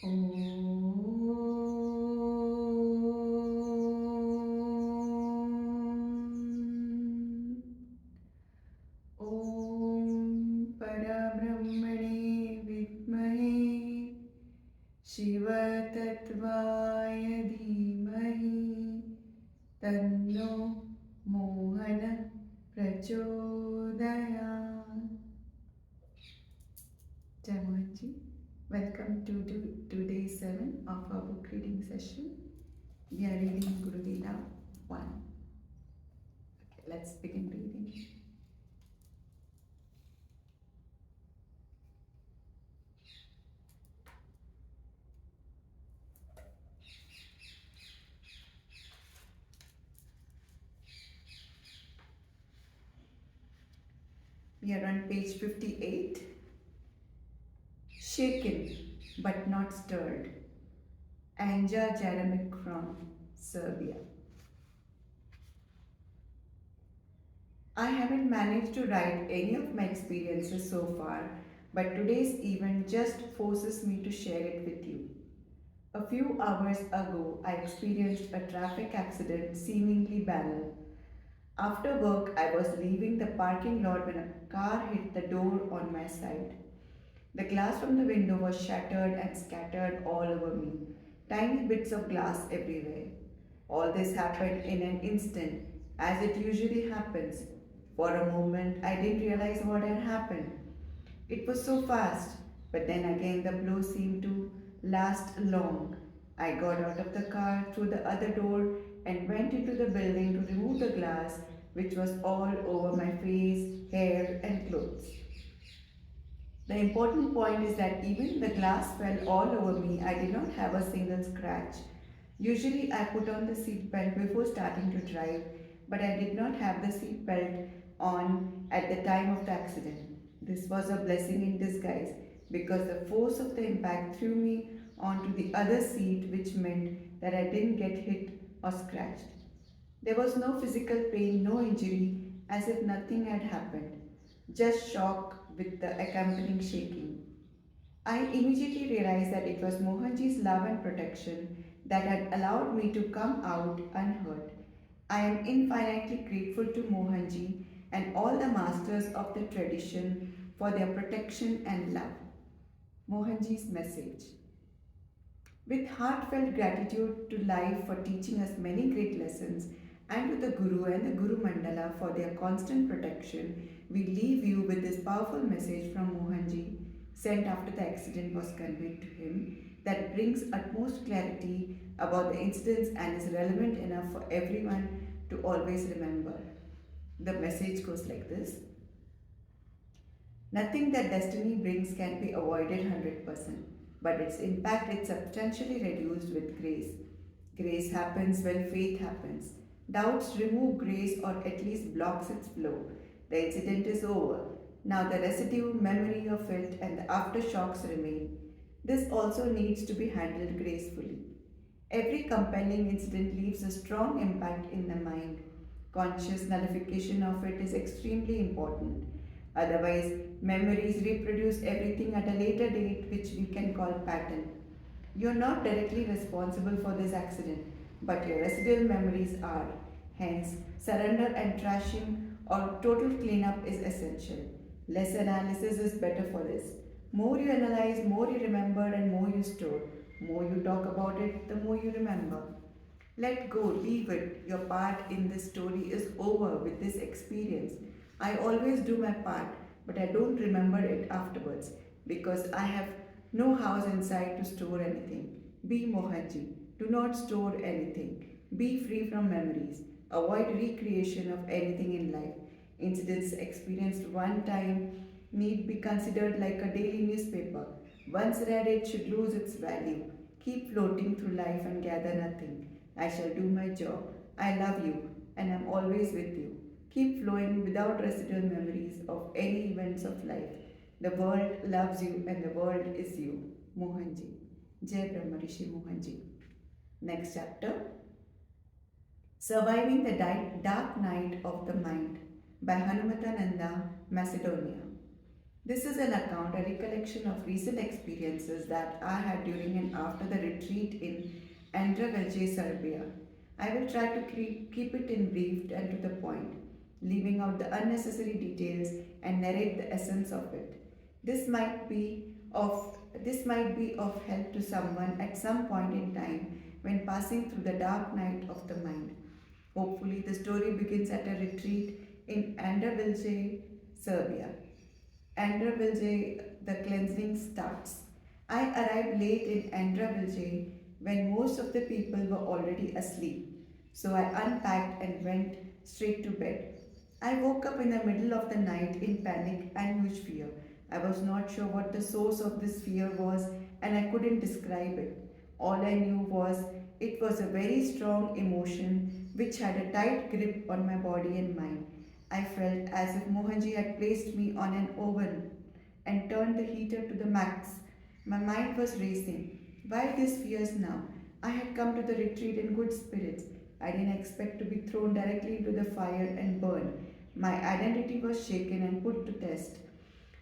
Om Om Parabrahmane Vidmahe Shivatattvaya Dhimahi Tanno Mohana Prachodayat. Jai Mohanji. Welcome to day 7 of our book reading session. We are reading Guru Leela 1. Okay, let's begin reading. We are on page 58. Shaken but not stirred. Anja Jaremic from Serbia. I haven't managed to write any of my experiences so far, but today's event just forces me to share it with you. A few hours ago, I experienced a traffic accident seemingly banal. After work, I was leaving the parking lot when a car hit the door on my side. The glass from the window was shattered and scattered all over me, tiny bits of glass everywhere. All this happened in an instant, as it usually happens. For a moment, I didn't realize what had happened. It was so fast, but then again the blow seemed to last long. I got out of the car through the other door and went into the building to remove the glass, which was all over my face, hair, and clothes. The important point is that even the glass fell all over me, I did not have a single scratch. Usually, I put on the seat belt before starting to drive, but I did not have the seat belt on at the time of the accident. This was a blessing in disguise because the force of the impact threw me onto the other seat, which meant that I didn't get hit or scratched. There was no physical pain, no injury, as if nothing had happened, just shock with the accompanying shaking. I immediately realized that it was Mohanji's love and protection that had allowed me to come out unhurt. I am infinitely grateful to Mohanji and all the masters of the tradition for their protection and love. Mohanji's message. With heartfelt gratitude to life for teaching us many great lessons, and to the Guru and the Guru Mandala for their constant protection, we leave you with this powerful message from Mohanji, sent after the accident was conveyed to him, that brings utmost clarity about the incidents and is relevant enough for everyone to always remember. The message goes like this: nothing that destiny brings can be avoided 100%, but its impact is substantially reduced with grace. Grace happens when faith happens. Doubts remove grace or at least blocks its flow. The incident is over. Now the residue memory of it and the aftershocks remain. This also needs to be handled gracefully. Every compelling incident leaves a strong impact in the mind. Conscious nullification of it is extremely important. Otherwise, memories reproduce everything at a later date, which we can call pattern. You are not directly responsible for this accident, but your residual memories are. Hence, surrender and trashing or total cleanup is essential. Less analysis is better for this. More you analyze, more you remember, and more you store. More you talk about it, the more you remember. Let go, leave it. Your part in this story is over with this experience. I always do my part, but I don't remember it afterwards because I have no house inside to store anything. Be Mohanji. Do not store anything. Be free from memories. Avoid recreation of anything in life. Incidents experienced one time need be considered like a daily newspaper. Once read, it should lose its value. Keep floating through life and gather nothing. I shall do my job. I love you and am always with you. Keep flowing without residual memories of any events of life. The world loves you and the world is you. Mohanji. Jai Brahma Rishi Mohanji. Next chapter. Surviving the Dark Night of the Mind by Hanumatananda, Macedonia. This is an account, a recollection of recent experiences that I had during and after the retreat in André Serbia. I will try to keep it in brief and to the point, leaving out the unnecessary details and narrate the essence of it. This might be of help to someone at some point in time when passing through the dark night of the mind. Hopefully, the story begins at a retreat in André Serbia. Andravilje, the cleansing starts. I arrived late in Andravilje when most of the people were already asleep, so I unpacked and went straight to bed. I woke up in the middle of the night in panic and huge fear. I was not sure what the source of this fear was and I couldn't describe it. All I knew was it was a very strong emotion which had a tight grip on my body and mind. I felt as if Mohanji had placed me on an oven and turned the heater to the max. My mind was racing. Why these fears now? I had come to the retreat in good spirits. I didn't expect to be thrown directly into the fire and burned. My identity was shaken and put to test.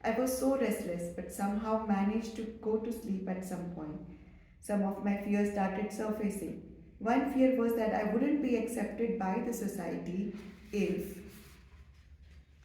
I was so restless, but somehow managed to go to sleep at some point. Some of my fears started surfacing. One fear was that I wouldn't be accepted by the society if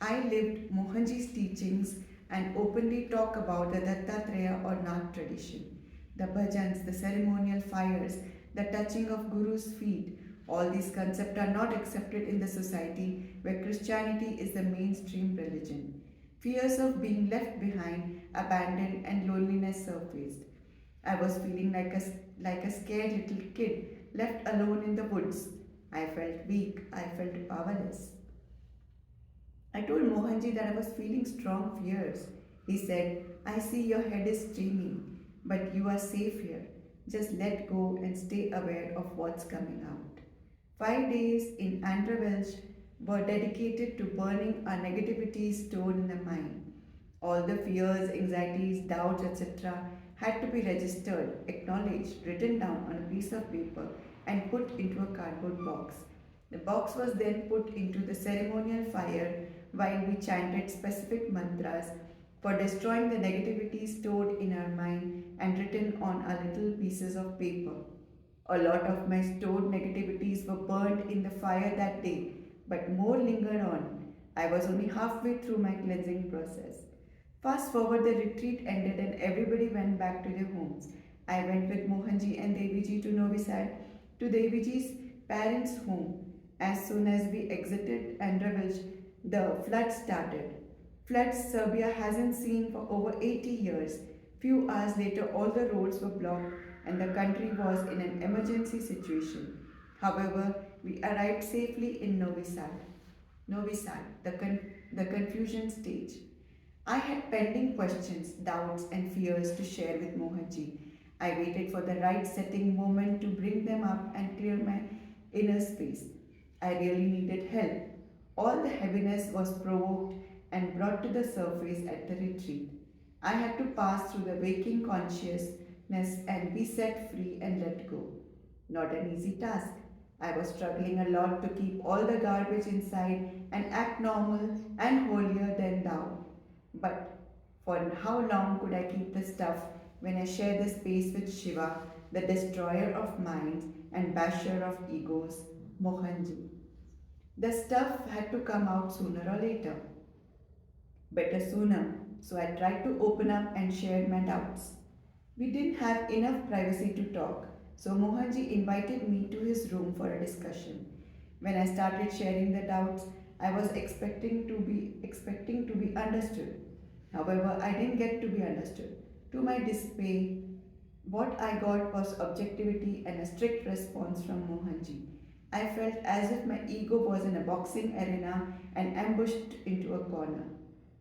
I lived Mohanji's teachings and openly talk about the Dattatreya or Nag tradition. The bhajans, the ceremonial fires, the touching of Guru's feet, all these concepts are not accepted in the society where Christianity is the mainstream religion. Fears of being left behind, abandoned, and loneliness surfaced. I was feeling like a scared little kid left alone in the woods. I felt weak, I felt powerless. I told Mohanji that I was feeling strong fears. He said, I see your head is streaming, but you are safe here. Just let go and stay aware of what's coming out. 5 days in Andrewelsh were dedicated to burning our negativity stored in the mind. All the fears, anxieties, doubts, etc., had to be registered, acknowledged, written down on a piece of paper, and put into a cardboard box. The box was then put into the ceremonial fire while we chanted specific mantras for destroying the negativity stored in our mind and written on our little pieces of paper. A lot of my stored negativities were burned in the fire that day, but more lingered on. I was only halfway through my cleansing process. Fast forward, the retreat ended and everybody went back to their homes. I went with Mohanji and Deviji to Novi Sad, to Deviji's parents' home. As soon as we exited Andravich, the flood started. Floods Serbia hasn't seen for over 80 years. Few hours later, all the roads were blocked and the country was in an emergency situation. However, we arrived safely in Novi Sad. Novi Sad, the confusion stage. I had pending questions, doubts, and fears to share with Mohanji. I waited for the right setting moment to bring them up and clear my inner space. I really needed help. All the heaviness was provoked and brought to the surface at the retreat. I had to pass through the waking consciousness and be set free and let go. Not an easy task. I was struggling a lot to keep all the garbage inside and act normal and holier than thou. But for how long could I keep the stuff when I share the space with Shiva, the destroyer of minds and basher of egos, Mohanji? The stuff had to come out sooner or later. Better sooner, so I tried to open up and share my doubts. We didn't have enough privacy to talk, so Mohanji invited me to his room for a discussion. When I started sharing the doubts, I was expecting to be understood. However, I didn't get to be understood. To my dismay, what I got was objectivity and a strict response from Mohanji. I felt as if my ego was in a boxing arena and ambushed into a corner.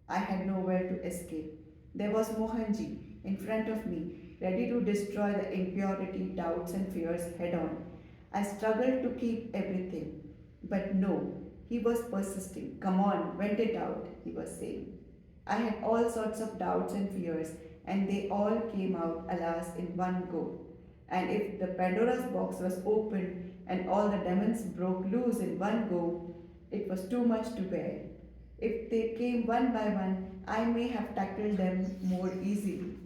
I had nowhere to escape. There was Mohanji in front of me, ready to destroy the impurity, doubts, and fears head on. I struggled to keep everything. But no, he was persisting. Come on, vent it out, he was saying. I had all sorts of doubts and fears, and they all came out, alas, in one go. And if the Pandora's box was opened and all the demons broke loose in one go, it was too much to bear. If they came one by one, I may have tackled them more easily.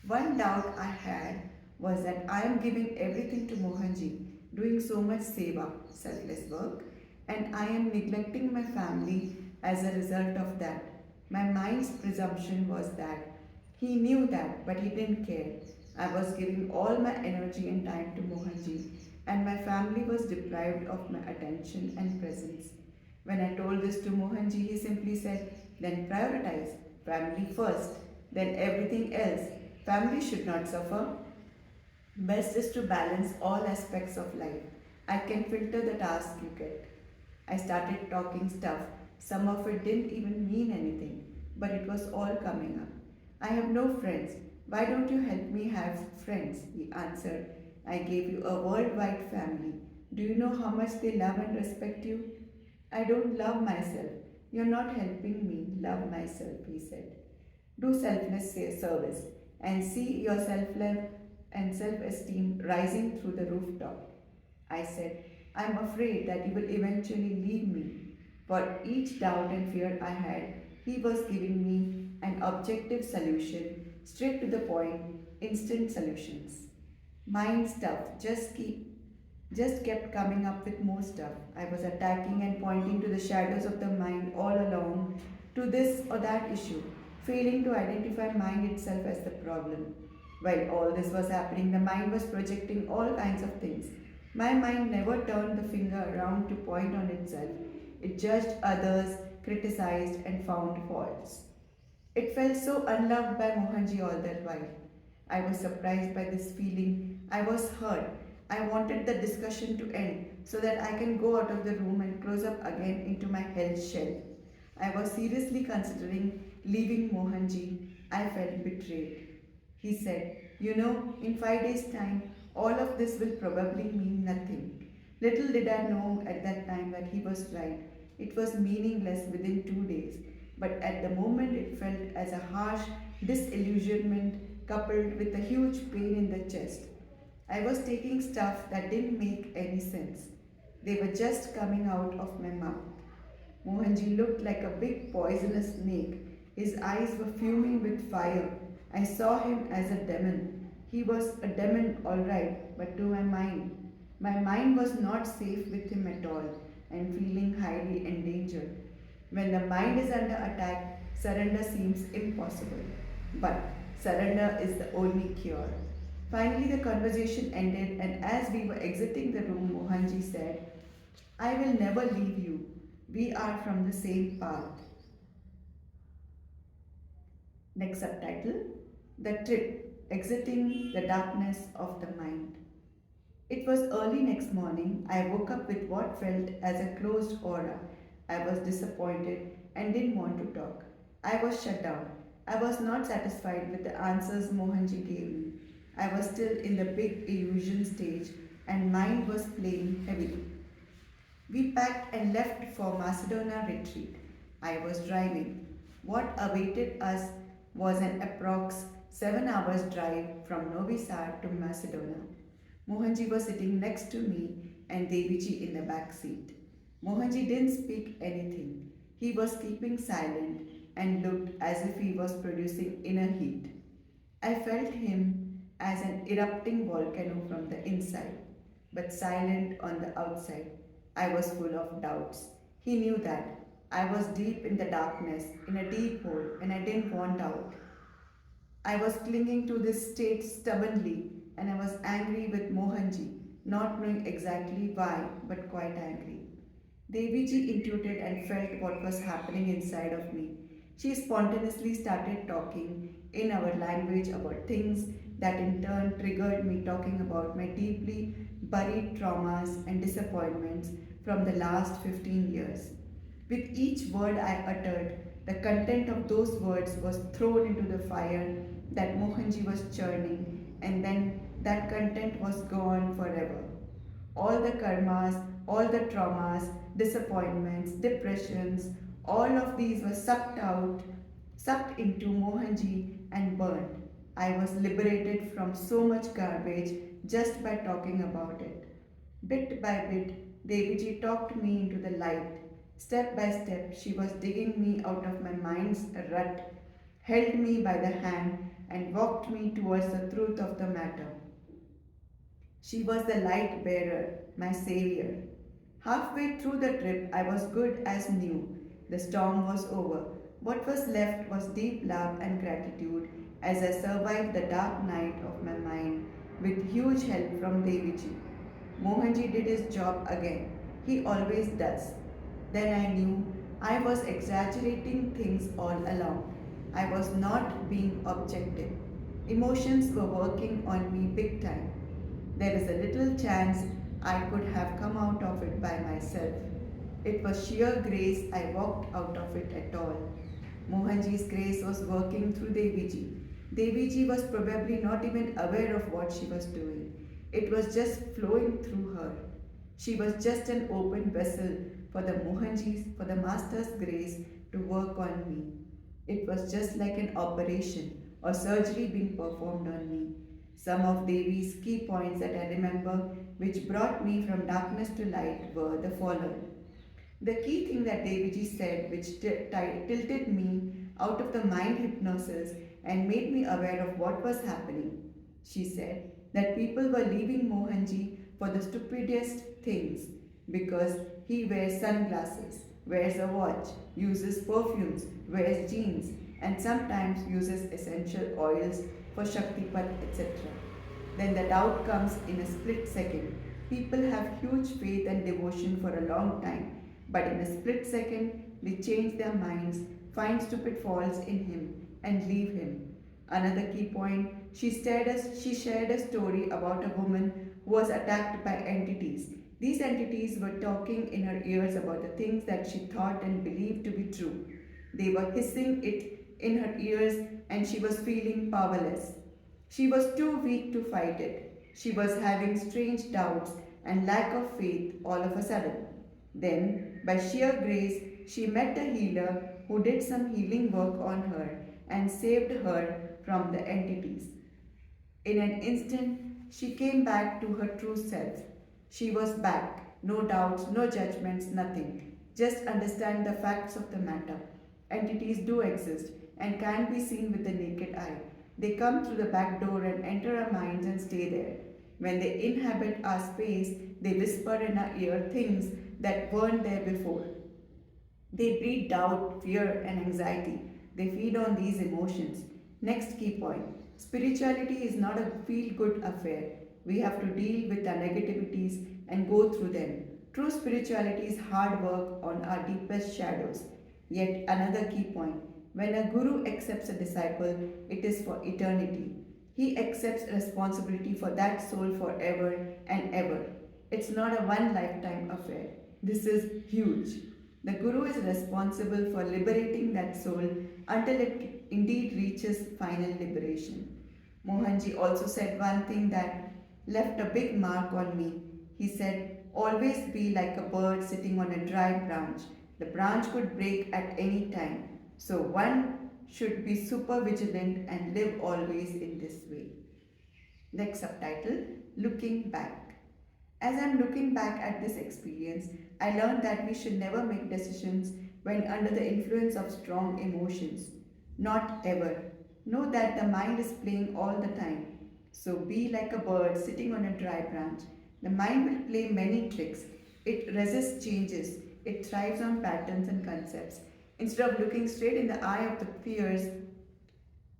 One doubt I had was that I am giving everything to Mohanji, doing so much seva, selfless work, and I am neglecting my family as a result of that. My mind's presumption was that he knew that, but he didn't care. I was giving all my energy and time to Mohanji, and my family was deprived of my attention and presence. When I told this to Mohanji, he simply said, then prioritize family first, then everything else. Family should not suffer. Best is to balance all aspects of life. I can filter the task you get. I started talking stuff. Some of it didn't even mean anything, but it was all coming up. I have no friends. Why don't you help me have friends? He answered. I gave you a worldwide family. Do you know how much they love and respect you? I don't love myself. You're not helping me love myself, he said. Do selfless service and see your self love and self esteem rising through the rooftop. I said, I'm afraid that you will eventually leave me. For each doubt and fear I had, he was giving me an objective solution, straight to the point, instant solutions. Mind stuff just kept coming up with more stuff. I was attacking and pointing to the shadows of the mind all along, to this or that issue, failing to identify mind itself as the problem. While all this was happening, the mind was projecting all kinds of things. My mind never turned the finger around to point on itself. It judged others, criticized, and found faults. It felt so unloved by Mohanji all that while. I was surprised by this feeling. I was hurt. I wanted the discussion to end so that I can go out of the room and close up again into my hell shell. I was seriously considering leaving Mohanji. I felt betrayed. He said, you know, in 5 days' time, all of this will probably mean nothing. Little did I know at that time that he was right. It was meaningless within 2 days, but at the moment it felt as a harsh disillusionment coupled with a huge pain in the chest. I was taking stuff that didn't make any sense. They were just coming out of my mouth. Mohanji looked like a big poisonous snake. His eyes were fuming with fire. I saw him as a demon. He was a demon, all right, but to my mind was not safe with him at all and feeling highly endangered. When the mind is under attack, surrender seems impossible. But surrender is the only cure. Finally, the conversation ended, and as we were exiting the room, Mohanji said, I will never leave you. We are from the same path. Next subtitle, The Trip, Exiting the Darkness of the Mind. It was early next morning. I woke up with what felt as a closed aura. I was disappointed and didn't want to talk. I was shut down. I was not satisfied with the answers Mohanji gave me. I was still in the big illusion stage and mind was playing heavily. We packed and left for Macedonia retreat. I was driving. What awaited us was an approx 7 hours drive from Novi Sad to Macedonia. Mohanji was sitting next to me and Deviji in the back seat. Mohanji didn't speak anything. He was keeping silent and looked as if he was producing inner heat. I felt him as an erupting volcano from the inside, but silent on the outside. I was full of doubts. He knew that. I was deep in the darkness, in a deep hole, and I didn't want out. I was clinging to this state stubbornly, and I was angry with Mohanji, not knowing exactly why, but quite angry. Deviji intuited and felt what was happening inside of me. She spontaneously started talking in our language about things that in turn triggered me talking about my deeply buried traumas and disappointments from the last 15 years. With each word I uttered, the content of those words was thrown into the fire that Mohanji was churning, and then that content was gone forever. All the karmas, all the traumas, disappointments, depressions, all of these were sucked out, sucked into Mohanji and burned. I was liberated from so much garbage just by talking about it. Bit by bit, Deviji talked me into the light. Step by step, she was digging me out of my mind's rut, held me by the hand, and walked me towards the truth of the matter. She was the light bearer, my savior. Halfway through the trip, I was good as new. The storm was over. What was left was deep love and gratitude as I survived the dark night of my mind with huge help from Deviji. Mohanji did his job again. He always does. Then I knew I was exaggerating things all along. I was not being objective. Emotions were working on me big time. There is a little chance I could have come out of it by myself. It was sheer grace I walked out of it at all. Mohanji's grace was working through Deviji. Deviji was probably not even aware of what she was doing. It was just flowing through her. She was just an open vessel for the Mohanji's, for the Master's grace to work on me. It was just like an operation or surgery being performed on me. Some of Devi's key points that I remember, which brought me from darkness to light, were the following. The key thing that Deviji said, which tilted me out of the mind hypnosis and made me aware of what was happening. She said that people were leaving Mohanji for the stupidest things because he wears sunglasses, wears a watch, uses perfumes, wears jeans, and sometimes uses essential oils for Shaktipat, etc. Then the doubt comes in a split second. People have huge faith and devotion for a long time, but in a split second they change their minds, find stupid faults in him, and leave him. Another key point, she shared a story about a woman who was attacked by entities. These entities were talking in her ears about the things that she thought and believed to be true. They were hissing it in her ears, and she was feeling powerless. She was too weak to fight it. She was having strange doubts and lack of faith all of a sudden. Then, by sheer grace, she met a healer who did some healing work on her and saved her from the entities. In an instant, she came back to her true self. She was back. No doubts, no judgments, nothing. Just understand the facts of the matter. Entities do exist and can be seen with the naked eye. They come through the back door and enter our minds and stay there. When they inhabit our space, they whisper in our ear things that weren't there before. They breed doubt, fear, and anxiety. They feed on these emotions. Next key point, spirituality is not a feel good affair. We have to deal with our negativities and go through them. True spirituality is hard work on our deepest shadows. Yet another key point, when a guru accepts a disciple, it is for eternity. He accepts responsibility for that soul forever and ever. It's not a one lifetime affair. This is huge. The Guru is responsible for liberating that soul until it indeed reaches final liberation. Mohanji also said one thing that left a big mark on me. He said, always be like a bird sitting on a dry branch. The branch could break at any time. So one should be super vigilant and live always in this way. Next subtitle, Looking Back. As I'm looking back at this experience, I learned that we should never make decisions when under the influence of strong emotions. Not ever. Know that the mind is playing all the time. So be like a bird sitting on a dry branch. The mind will play many tricks. It resists changes. It thrives on patterns and concepts. Instead of looking straight in the eye of the fears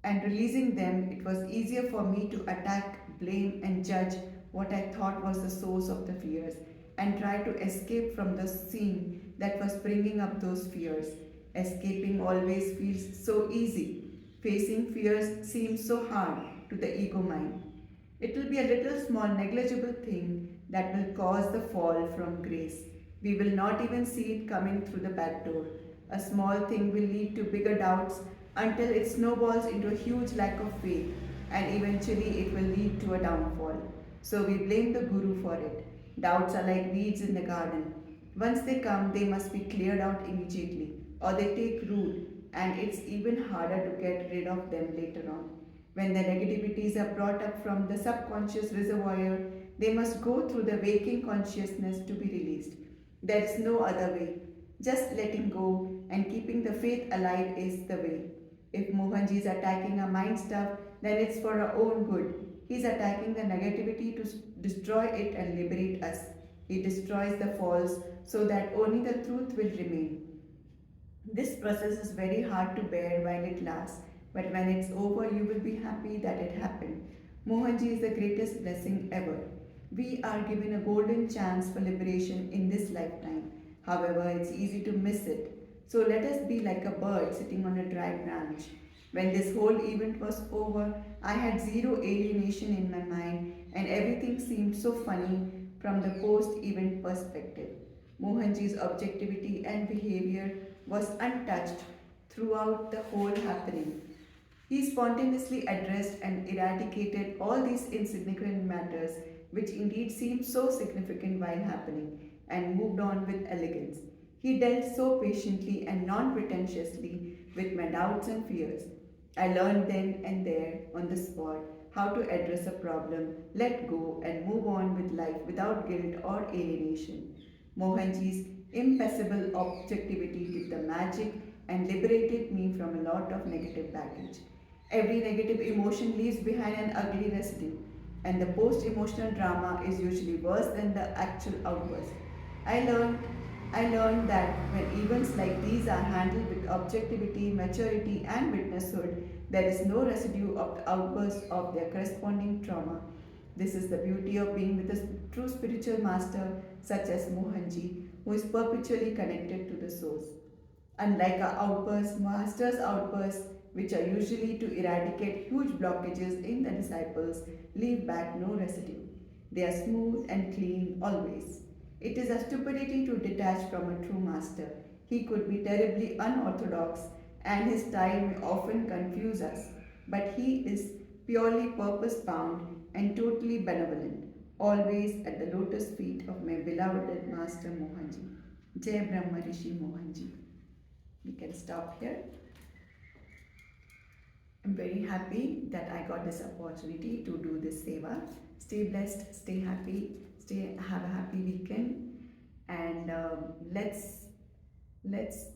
and releasing them, it was easier for me to attack, blame, and judge what I thought was the source of the fears and try to escape from the scene that was bringing up those fears. Escaping always feels so easy. Facing fears seems so hard to the ego mind. It will be a little small negligible thing that will cause the fall from grace. We will not even see it coming through the back door. A small thing will lead to bigger doubts until it snowballs into a huge lack of faith, and eventually it will lead to a downfall. So we blame the Guru for it. Doubts are like weeds in the garden. Once they come, they must be cleared out immediately, or they take root, and it's even harder to get rid of them later on. When the negativities are brought up from the subconscious reservoir, they must go through the waking consciousness to be released. There is no other way. Just letting go and keeping the faith alive is the way. If Mohanji is attacking our mind stuff, then it's for our own good. He's attacking the negativity to destroy it and liberate us. He destroys the false so that only the truth will remain. This process is very hard to bear while it lasts, but when it's over, you will be happy that it happened. Mohanji is the greatest blessing ever. We are given a golden chance for liberation in this lifetime. However, it's easy to miss it. So let us be like a bird sitting on a dry branch. When this whole event was over, I had zero alienation in my mind and everything seemed so funny from the post event perspective. Mohanji's objectivity and behavior was untouched throughout the whole happening. He spontaneously addressed and eradicated all these insignificant matters, which indeed seemed so significant while happening, and moved on with elegance. He dealt so patiently and non pretentiously with my doubts and fears. I learned then and there, on the spot, how to address a problem, let go, and move on with life without guilt or alienation. Mohanji's impassible objectivity did the magic and liberated me from a lot of negative baggage. Every negative emotion leaves behind an ugly residue, and the post emotional drama is usually worse than the actual outburst. I learned I learned that when events like these are handled with objectivity, maturity, and witnesshood, there is no residue of the outburst of their corresponding trauma. This is the beauty of being with a true spiritual master such as Mohanji, who is perpetually connected to the source. Unlike our outbursts, Master's outbursts, which are usually to eradicate huge blockages in the disciples, leave back no residue. They are smooth and clean always. It is a stupidity to detach from a true master. He could be terribly unorthodox, and his style may often confuse us, but he is purely purpose bound and totally benevolent, always at the lotus feet of my beloved Master Mohanji. Jai Brahma Rishi Mohanji. We can stop here. I'm very happy that I got this opportunity to do this seva. Stay blessed, stay happy, have a happy weekend, and let's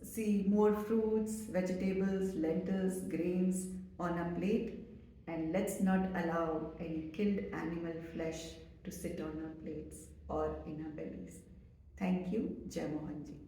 see more fruits, vegetables, lentils, grains on a plate, and let's not allow any killed animal flesh to sit on our plates or in our bellies. Thank you, Jai Mohanji.